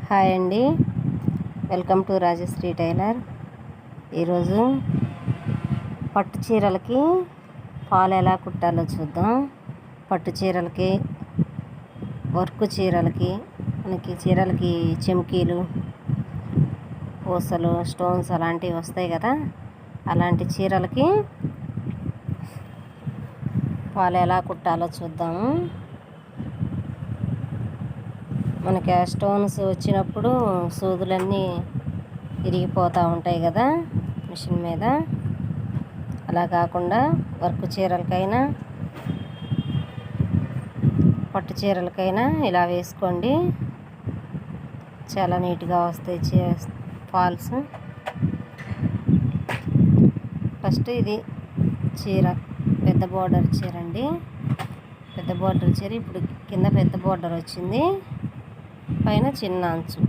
Hi అండి, welcome to Rajshri tailor. ఈరోజు పట్టు చీరలకి ఫాల్ ఎలా కుట్టాలో చూద్దాం. పట్టు చీరలకి, వర్క్ చీరలకి, మనకి చీరలకి చెమ్కీలు, పూసలు, స్టోన్స్ అలాంటివి వస్తాయి కదా, అలాంటి చీరలకి ఫాల్ ఎలా కుట్టాలో చూద్దాము. మనకి ఆ స్టోన్స్ వచ్చినప్పుడు సూదులన్నీ విరిగిపోతూ ఉంటాయి కదా మిషన్ మీద. అలా కాకుండా వర్క్ చీరలకైనా పట్టు చీరలకైనా ఇలా వేసుకోండి, చాలా నీట్గా వస్తాయి ఫాల్స్. ఫస్ట్ ఇది చీర పెద్ద బోర్డర్ చీర అండి. పెద్ద బోర్డర్ చీర ఇప్పుడు కింద పెద్ద బోర్డర్ వచ్చింది, పైన చిన్న అంచు.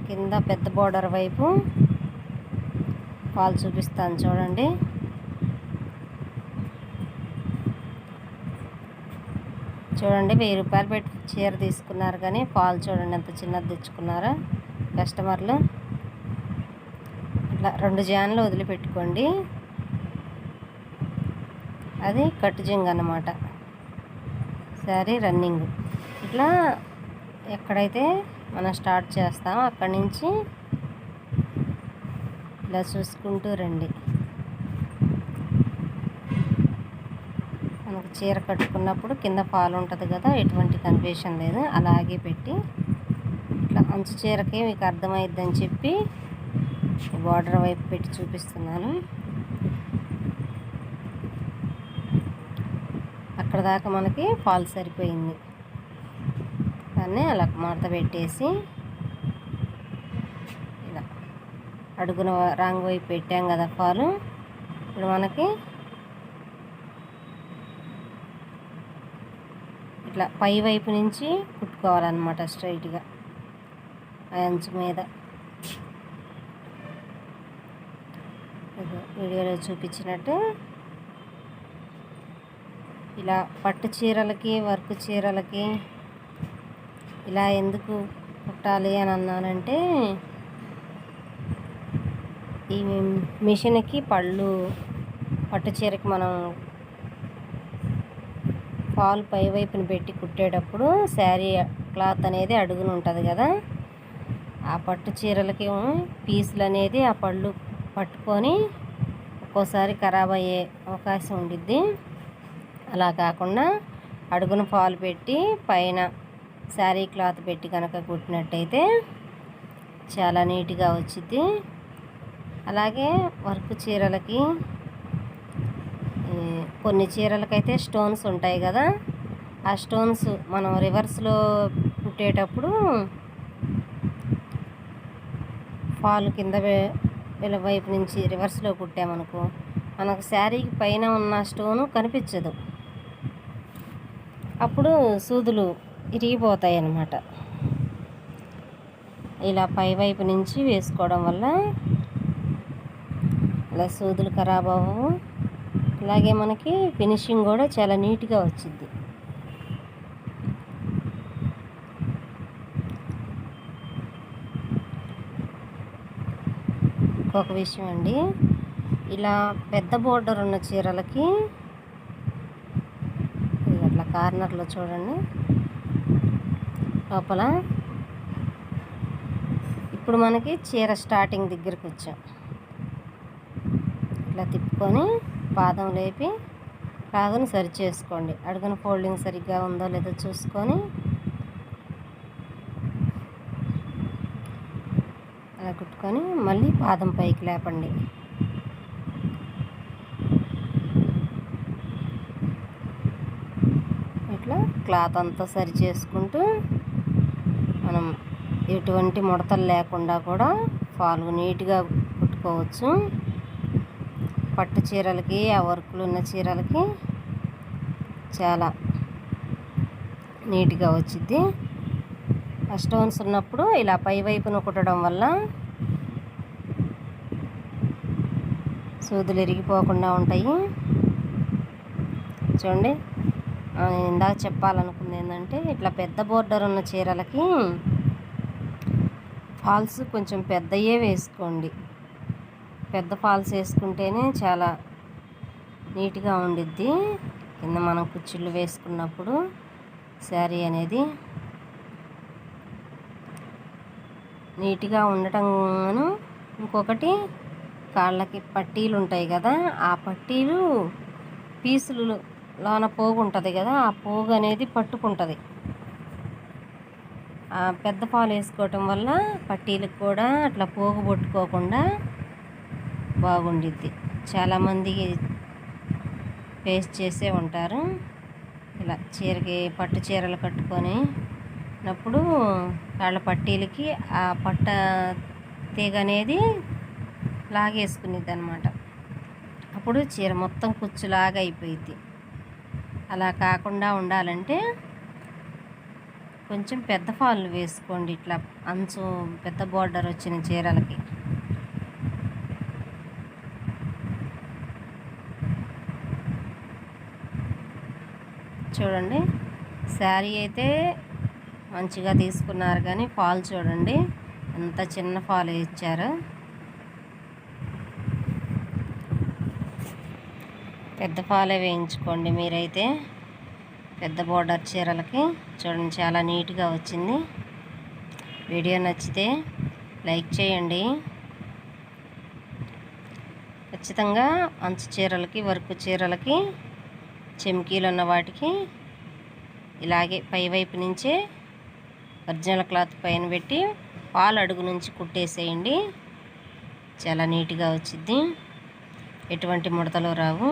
కింద పెద్ద బోర్డర్ వైపు ఫాల్ చూపిస్తాను చూడండి. చూడండి, 1000 రూపాయలు పెట్టి చీర తీసుకున్నారు కానీ ఫాల్ చూడండి ఎంత చిన్నది తెచ్చుకున్నారో కస్టమర్లు. ఇట్లా 2 జాన్లు వదిలిపెట్టుకోండి. అది కట్ జింగ్ అన్నమాట, శారీ రన్నింగ్. ఇట్లా ఎక్కడైతే మనం స్టార్ట్ చేస్తామో అక్కడి నుంచి ఇలా చూసుకుంటూ రండి. మనకు చీర కట్టుకున్నప్పుడు కింద ఫాల్ ఉంటుంది కదా, ఎటువంటి కన్ఫ్యూషన్ లేదు. అలాగే పెట్టి ఇట్లా అంచు చీరకి మీకు అర్థమైద్దని చెప్పి బార్డర్ వైపు పెట్టి చూపిస్తున్నాను. అక్కడ దాకా మనకి ఫాల్ సరిపోయింది. దాన్ని అలా మడత పెట్టేసి ఇలా అడుగున రాంగ్ వైపు పెట్టాం కదా ఫాలు. ఇప్పుడు మనకి ఇట్లా పై వైపు నుంచి కుట్టుకోవాలన్నమాట స్ట్రైట్గా ఆ అంచు మీద. వీడియోలో చూపించినట్టు ఇలా పట్టు చీరలకి, వర్క్ చీరలకి ఇలా ఎందుకు కుట్టాలి అని అన్నానంటే, ఈ మిషన్కి పట్టు చీరకి మనం ఫాల్ పై వైపుని పెట్టి కుట్టేటప్పుడు శారీ క్లాత్ అనేది అడుగున ఉంటుంది కదా, ఆ పట్టు చీరలకి పీసులు అనేది ఆ పళ్ళు పట్టుకొని ఒక్కోసారి ఖరాబ్ అయ్యే అవకాశం ఉండిద్ది. అలా కాకుండా అడుగున ఫాల్ పెట్టి పైన శారీ క్లాత్ పెట్టి కనుక కుట్టినట్టయితే చాలా నీట్గా వచ్చింది. అలాగే వర్క్ చీరలకి, కొన్ని చీరలకైతే స్టోన్స్ ఉంటాయి కదా, ఆ స్టోన్స్ మనం రివర్స్లో కుట్టేటప్పుడు ఫాల్ కింద వైపు నుంచి రివర్స్లో కుట్టామనుకో, మనకు శారీకి పైన ఉన్న స్టోను కనిపించదు. అప్పుడు సూదులు ఇరిగిపోతాయి అన్నమాట. ఇలా పై వైపు నుంచి వేసుకోవడం వల్ల ఇలా సూదులు ఖరాబ్ అవ్వవు. అలాగే మనకి ఫినిషింగ్ కూడా చాలా నీట్గా వచ్చింది. ఇంకొక విషయం అండి, ఇలా పెద్ద బోర్డర్ ఉన్న చీరలకి అట్లా కార్నర్లో చూడండి లోపల. ఇప్పుడు మనకి చీర స్టార్టింగ్ దగ్గరికి వచ్చాం. ఇట్లా తిప్పుకొని పాదం లేపి రాగుని సరి చేసుకోండి. అడుగున ఫోల్డింగ్ సరిగ్గా ఉందో లేదో చూసుకొని అలా కుట్టుకొని మళ్ళీ పాదం పైకి లేపండి. ఇట్లా క్లాత్ అంతా సరి చేసుకుంటూ మనం ఎటువంటి ముడతలు లేకుండా కూడా ఫాల్ నీట్గా కుట్టుకోవచ్చు. పట్టు చీరలకి, ఆ వర్కులు ఉన్న చీరలకి చాలా నీట్గా వచ్చింది. ఆ స్టోన్స్ ఉన్నప్పుడు ఇలా పై వైపున కుట్టడం వల్ల సూదులు ఇరిగిపోకుండా ఉంటాయి. చూడండి, ఇందాక చెప్పాలనుకుంది ఏంటంటే, ఇట్లా పెద్ద బోర్డర్ ఉన్న చీరలకి ఫాల్స్ కొంచెం పెద్దయే వేసుకోండి. పెద్ద ఫాల్స్ వేసుకుంటేనే చాలా నీట్గా ఉండిద్ది. కింద మనం కుచ్చిళ్ళు వేసుకున్నప్పుడు శారీ అనేది నీట్గా ఉండటంగాను, ఇంకొకటి కాళ్ళకి పట్టీలు ఉంటాయి కదా, ఆ పట్టీలు పీసులు లోన పోగు ఉంటుంది కదా, ఆ పోగు అనేది పట్టుకుంటుంది. ఆ పెద్ద పాలు వేసుకోవటం వల్ల పట్టీలకు కూడా అట్లా పోగు పట్టుకోకుండా బాగుండిద్ది. చాలామంది పేస్ట్ చేసే ఉంటారు. ఇలా చీరకి పట్టు చీరలు కట్టుకునేటప్పుడు కాళ్ళ పట్టీలకి ఆ పట్ట తీగ అనేది లాగేసుకునేది అనమాట. అప్పుడు చీర మొత్తం కుచ్చులాగా అయిపోయిద్ది. అలా కాకుండా ఉండాలంటే కొంచెం పెద్ద ఫాళ్ళు వేసుకోండి. ఇట్లా అంచు పెద్ద బోర్డర్ వచ్చిన చీరలకి. చూడండి, శారీ అయితే మంచిగా తీసుకున్నారు, కానీ ఫాల్ చూడండి ఎంత చిన్న ఫాల్ ఇచ్చారో. పెద్ద ఫాలే వేయించుకోండి మీరైతే. పెద్ద బోర్డర్ చీరలకి చూడండి చాలా నీట్గా వచ్చింది. వీడియో నచ్చితే లైక్ చేయండి. ఖచ్చితంగా అంచు చీరలకి, వర్క్ చీరలకి, చెమ్కీలు ఉన్న వాటికి ఇలాగే పైవైపు నుంచే ఒరిజినల్ క్లాత్ పైన పెట్టి పాలు అడుగు నుంచి కుట్టేసేయండి. చాలా నీట్గా వచ్చింది, ఎటువంటి ముడతలు రావు.